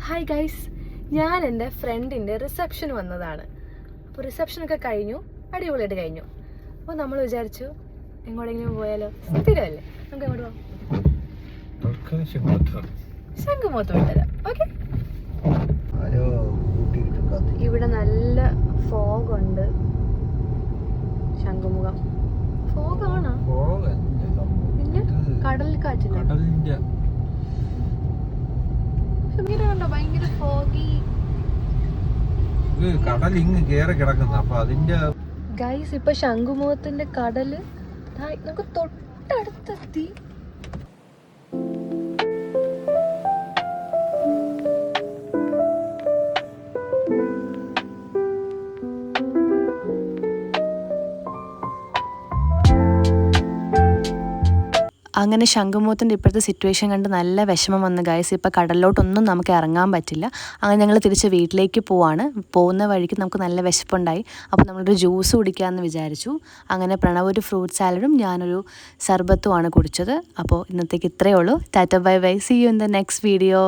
Hi guys, ഞാൻ എൻ്റെ ഫ്രണ്ടിൻ്റെ റിസപ്ഷന് വന്നതാണ്. അപ്പോൾ റിസപ്ഷനൊക്കെ കഴിഞ്ഞു, അടിപൊളിയായിട്ട് കഴിഞ്ഞു. അപ്പോൾ നമ്മൾ വിചാരിച്ചു എങ്ങോട്ടെങ്കിലും പോയാലോ, സ്ഥിരമല്ലേ, നമുക്ക് എങ്ങോട്ട് പോകാം? ശംഖുമുഖത്ത് വിട്ടരാം. ഓക്കെ, ഇവിടെ നല്ല ഫോഗുണ്ട്. ശംഖുമുഖം ഫോഗാണോ? പിന്നെ കടൽ കാറ്റില്ല. ഭയങ്കര ഫോഗി. കടൽ ഇങ്ങ് കേറി കിടക്കുന്ന അപ്പൊ അതിന്റെ ഗൈസ്, ഇപ്പൊ ശംഖുമുഖത്തിന്റെ കടല് നമുക്ക് തൊട്ടടുത്തെത്തി. അങ്ങനെ ശംഖുമുഖത്തിൻ്റെ ഇപ്പോഴത്തെ സിറ്റുവേഷൻ കണ്ട് നല്ല വിഷമം വന്ന് ഗൈസ്. ഇപ്പോൾ കടലിലോട്ടൊന്നും നമുക്ക് ഇറങ്ങാൻ പറ്റില്ല. അങ്ങനെ ഞങ്ങൾ തിരിച്ച് വീട്ടിലേക്ക് പോവാണ്. പോകുന്ന വഴിക്ക് നമുക്ക് നല്ല വിശപ്പുണ്ടായി. അപ്പോൾ നമ്മളൊരു ജ്യൂസ് കുടിക്കാമെന്ന് വിചാരിച്ചു. അങ്ങനെ പ്രണവ് ഒരു ഫ്രൂട്ട് സാലഡും ഞാനൊരു സർബത്തുമാണ് കുടിച്ചത്. അപ്പോൾ ഇന്നത്തേക്ക് ഇത്രയേ ഉള്ളൂ. Tata bye bye, see you in the next video.